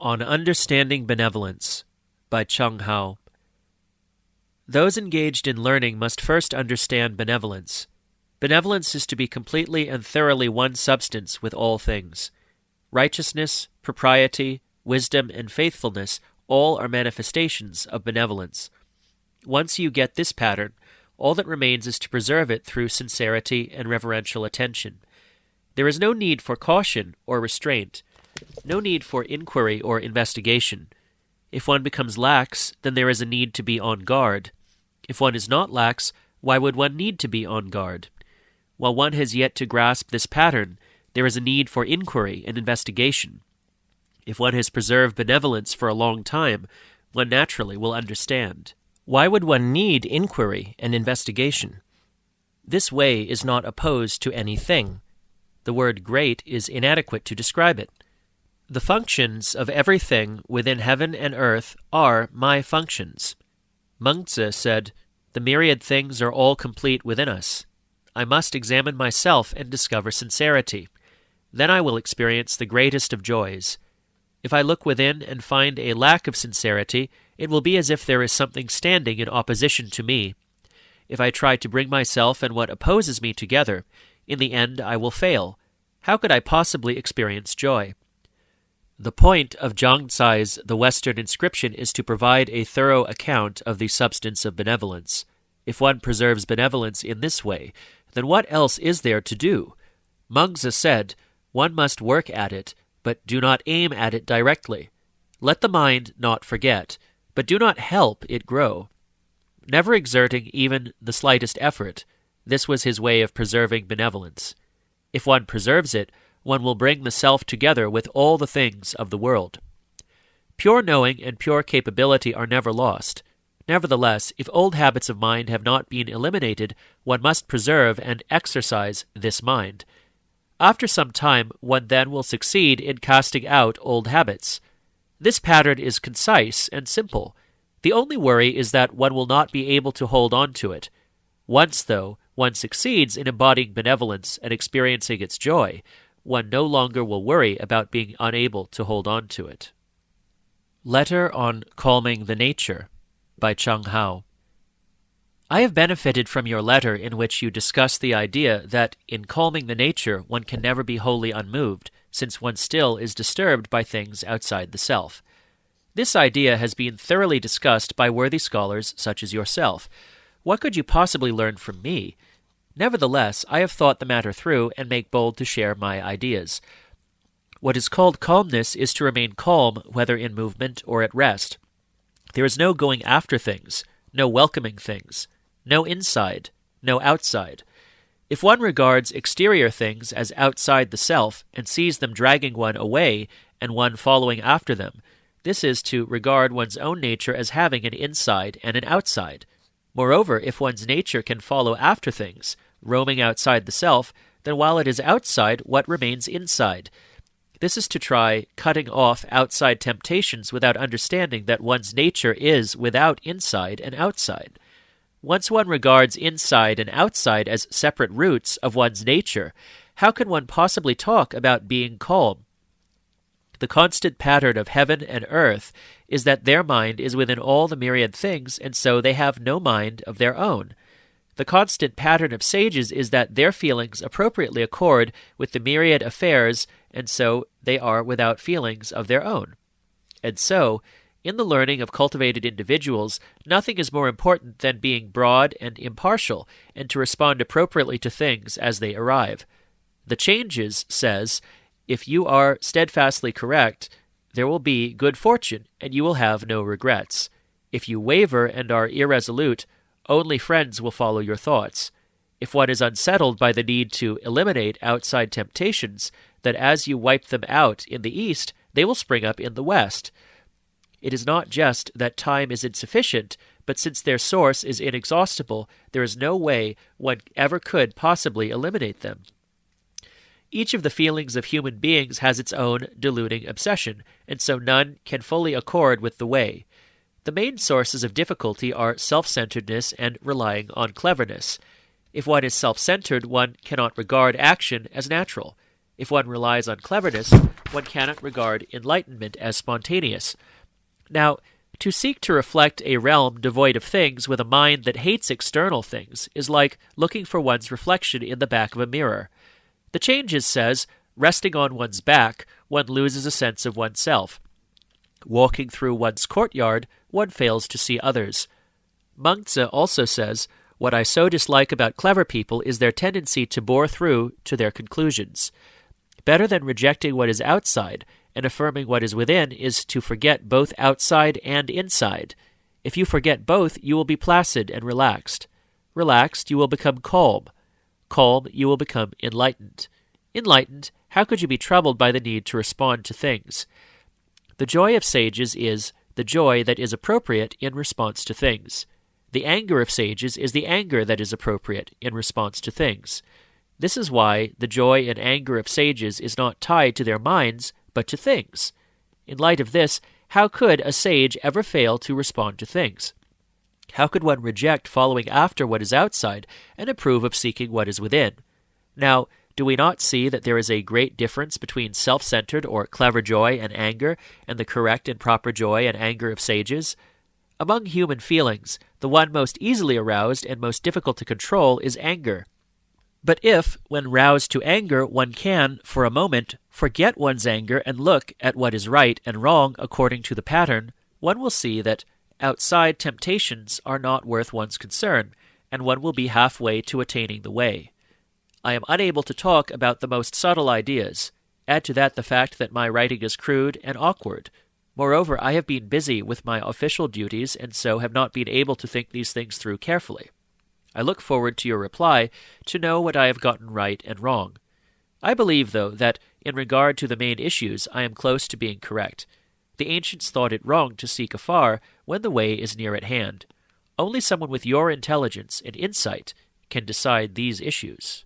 On Understanding Benevolence by Cheng Yi. Those engaged in learning must first understand benevolence. Benevolence is to be completely and thoroughly one substance with all things. Righteousness, propriety, wisdom, and faithfulness all are manifestations of benevolence. Once you get this pattern, all that remains is to preserve it through sincerity and reverential attention. There is no need for caution or restraint, no need for inquiry or investigation. If one becomes lax, then there is a need to be on guard. If one is not lax, why would one need to be on guard? While one has yet to grasp this pattern, there is a need for inquiry and investigation. If one has preserved benevolence for a long time, one naturally will understand. Why would one need inquiry and investigation? This way is not opposed to anything. The word great is inadequate to describe it. The functions of everything within heaven and earth are my functions. Mengzi said, "The myriad things are all complete within us. I must examine myself and discover sincerity. Then I will experience the greatest of joys. If I look within and find a lack of sincerity, it will be as if there is something standing in opposition to me. If I try to bring myself and what opposes me together, in the end I will fail. How could I possibly experience joy?" The point of Zhangzai's The Western Inscription is to provide a thorough account of the substance of benevolence. If one preserves benevolence in this way, then what else is there to do? Mengzi said, "One must work at it, but do not aim at it directly. Let the mind not forget, but do not help it grow." Never exerting even the slightest effort, this was his way of preserving benevolence. If one preserves it, one will bring the self together with all the things of the world. Pure knowing and pure capability are never lost. Nevertheless, if old habits of mind have not been eliminated, one must preserve and exercise this mind. After some time, one then will succeed in casting out old habits. This pattern is concise and simple. The only worry is that one will not be able to hold on to it. Once, though, one succeeds in embodying benevolence and experiencing its joy, one no longer will worry about being unable to hold on to it. Letter on Calming the Nature by Cheng Yi. I have benefited from your letter in which you discuss the idea that in calming the nature one can never be wholly unmoved, since one still is disturbed by things outside the self. This idea has been thoroughly discussed by worthy scholars such as yourself. What could you possibly learn from me? Nevertheless, I have thought the matter through and make bold to share my ideas. What is called calmness is to remain calm whether in movement or at rest. There is no going after things, no welcoming things, no inside, no outside. If one regards exterior things as outside the self and sees them dragging one away and one following after them, this is to regard one's own nature as having an inside and an outside. Moreover, if one's nature can follow after things, roaming outside the self, then while it is outside, what remains inside? This is to try cutting off outside temptations without understanding that one's nature is without inside and outside. Once one regards inside and outside as separate roots of one's nature, how can one possibly talk about being calm? The constant pattern of heaven and earth is that their mind is within all the myriad things, and so they have no mind of their own. The constant pattern of sages is that their feelings appropriately accord with the myriad affairs, and so they are without feelings of their own. And so, in the learning of cultivated individuals, nothing is more important than being broad and impartial, and to respond appropriately to things as they arrive. The Changes says, "If you are steadfastly correct, there will be good fortune, and you will have no regrets. If you waver and are irresolute, only friends will follow your thoughts. If one is unsettled by the need to eliminate outside temptations, then as you wipe them out in the east, they will spring up in the west. It is not just that time is insufficient, but since their source is inexhaustible, there is no way one ever could possibly eliminate them." Each of the feelings of human beings has its own deluding obsession, and so none can fully accord with the way. The main sources of difficulty are self-centeredness and relying on cleverness. If one is self-centered, one cannot regard action as natural. If one relies on cleverness, one cannot regard enlightenment as spontaneous. Now, to seek to reflect a realm devoid of things with a mind that hates external things is like looking for one's reflection in the back of a mirror. The Changes says, resting on one's back, one loses a sense of oneself. Walking through one's courtyard, one fails to see others. Mengzi also says, what I so dislike about clever people is their tendency to bore through to their conclusions. Better than rejecting what is outside and affirming what is within is to forget both outside and inside. If you forget both, you will be placid and relaxed. Relaxed, you will become calm. Calm, you will become enlightened. Enlightened, how could you be troubled by the need to respond to things? The joy of sages is the joy that is appropriate in response to things. The anger of sages is the anger that is appropriate in response to things. This is why the joy and anger of sages is not tied to their minds, but to things. In light of this, how could a sage ever fail to respond to things? How could one reject following after what is outside and approve of seeking what is within? Now, do we not see that there is a great difference between self-centered or clever joy and anger and the correct and proper joy and anger of sages? Among human feelings, the one most easily aroused and most difficult to control is anger. But if, when roused to anger, one can, for a moment, forget one's anger and look at what is right and wrong according to the pattern, one will see that outside temptations are not worth one's concern, and one will be halfway to attaining the way. I am unable to talk about the most subtle ideas. Add to that the fact that my writing is crude and awkward. Moreover, I have been busy with my official duties and so have not been able to think these things through carefully. I look forward to your reply to know what I have gotten right and wrong. I believe, though, that in regard to the main issues I am close to being correct. The ancients thought it wrong to seek afar when the way is near at hand. Only someone with your intelligence and insight can decide these issues.